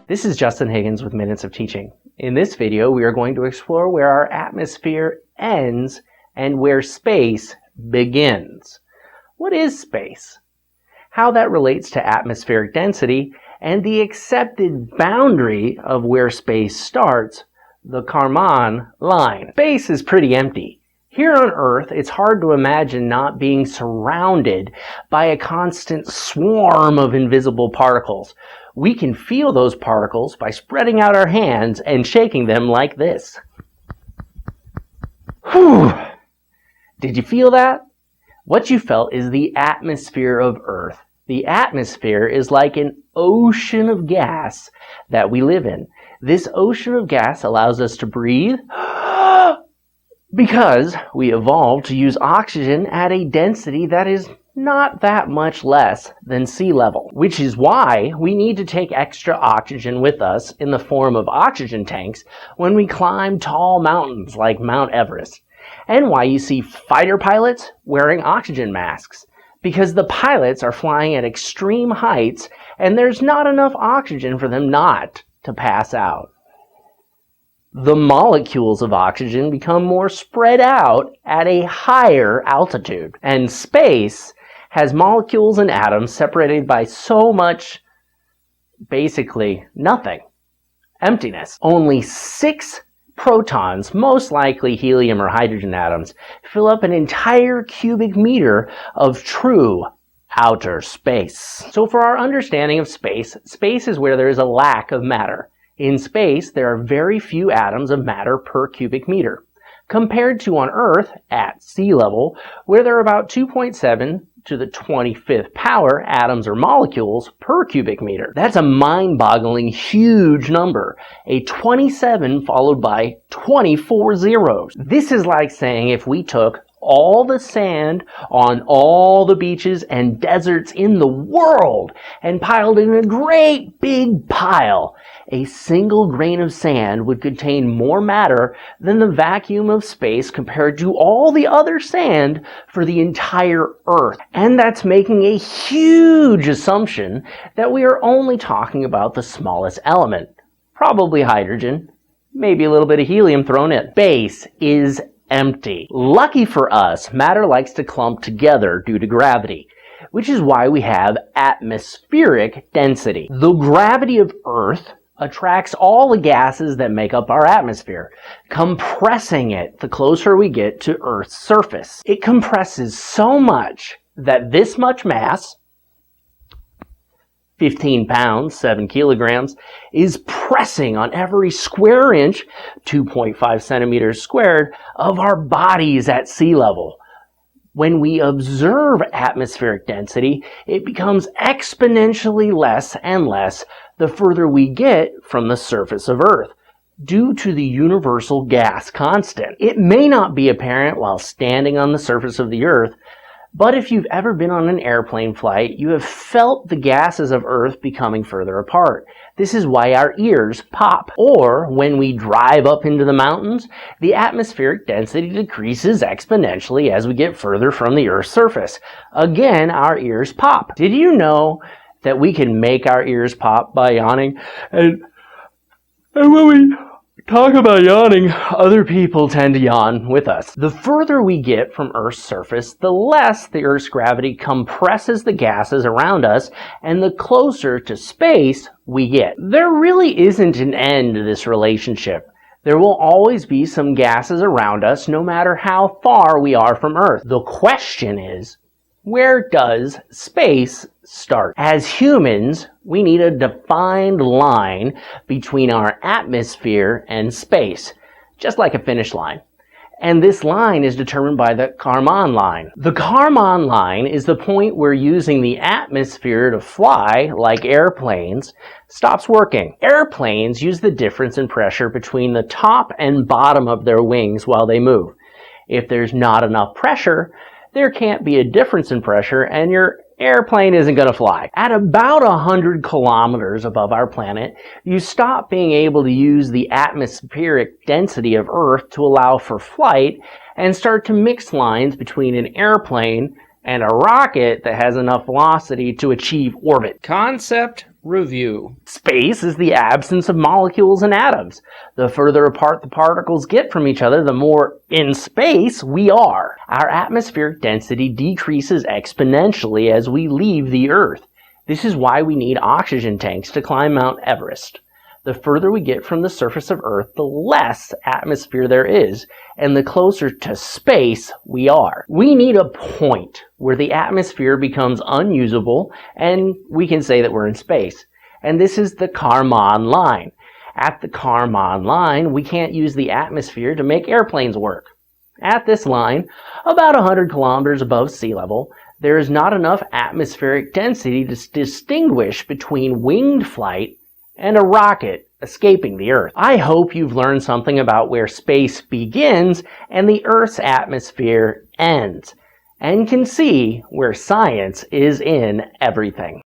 This is Justin Higgins with Minutes of Teaching. In this video, we are going to explore where our atmosphere ends and where space begins. What is space? How that relates to atmospheric density and the accepted boundary of where space starts, the Kármán line. Space is pretty empty. Here on Earth, it's hard to imagine not being surrounded by a constant swarm of invisible particles. We can feel those particles by spreading out our hands and shaking them like this. Whew! Did you feel that? What you felt is the atmosphere of Earth. The atmosphere is like an ocean of gas that we live in. This ocean of gas allows us to breathe because we evolved to use oxygen at a density that is not that much less than sea level, which is why we need to take extra oxygen with us in the form of oxygen tanks when we climb tall mountains like Mount Everest, and why you see fighter pilots wearing oxygen masks, because the pilots are flying at extreme heights and there's not enough oxygen for them not to pass out. The molecules of oxygen become more spread out at a higher altitude, and space has molecules and atoms separated by so much, basically nothing. Emptiness. Only 6 protons, most likely helium or hydrogen atoms, fill up an entire cubic meter of true outer space. So for our understanding of space, space is where there is a lack of matter. In space, there are very few atoms of matter per cubic meter, compared to on Earth at sea level, where there are about 2.7 to the 25th power atoms or molecules per cubic meter. That's a mind-boggling huge number, a 27 followed by 24 zeros. This is like saying if we took all the sand on all the beaches and deserts in the world and piled it in a great big pile. A single grain of sand would contain more matter than the vacuum of space compared to all the other sand for the entire Earth. And that's making a huge assumption that we are only talking about the smallest element, probably hydrogen, maybe a little bit of helium thrown in. Space is empty. Lucky for us, matter likes to clump together due to gravity, which is why we have atmospheric density. The gravity of Earth attracts all the gases that make up our atmosphere, compressing it the closer we get to Earth's surface. It compresses so much that this much mass, 15 pounds, 7 kilograms, is pressing on every square inch, 2.5 centimeters squared, of our bodies at sea level. When we observe atmospheric density, it becomes exponentially less and less the further we get from the surface of Earth, due to the universal gas constant. It may not be apparent while standing on the surface of the Earth, but if you've ever been on an airplane flight, you have felt the gases of Earth becoming further apart. This is why our ears pop. Or when we drive up into the mountains, the atmospheric density decreases exponentially as we get further from the Earth's surface. Again, our ears pop. Did you know that we can make our ears pop by yawning? And when we talk about yawning, other people tend to yawn with us. The further we get from Earth's surface, the less the Earth's gravity compresses the gases around us, and the closer to space we get. There really isn't an end to this relationship. There will always be some gases around us, no matter how far we are from Earth. The question is, where does space start? As humans, we need a defined line between our atmosphere and space, just like a finish line. And this line is determined by the Kármán line. The Kármán line is the point where using the atmosphere to fly, like airplanes, stops working. Airplanes use the difference in pressure between the top and bottom of their wings while they move. If there's not enough pressure, there can't be a difference in pressure and your airplane isn't going to fly. At about 100 kilometers above our planet, you stop being able to use the atmospheric density of Earth to allow for flight and start to mix lines between an airplane and a rocket that has enough velocity to achieve orbit. Concept Review. Space is the absence of molecules and atoms. The further apart the particles get from each other, the more in space we are. Our atmospheric density decreases exponentially as we leave the Earth. This is why we need oxygen tanks to climb Mount Everest. The further we get from the surface of Earth, the less atmosphere there is, and the closer to space we are. We need a point where the atmosphere becomes unusable and we can say that we're in space. And this is the Kármán line. At the Kármán line, we can't use the atmosphere to make airplanes work. At this line, about 100 kilometers above sea level, there is not enough atmospheric density to distinguish between winged flight and a rocket escaping the Earth. I hope you've learned something about where space begins and the Earth's atmosphere ends, and can see where science is in everything.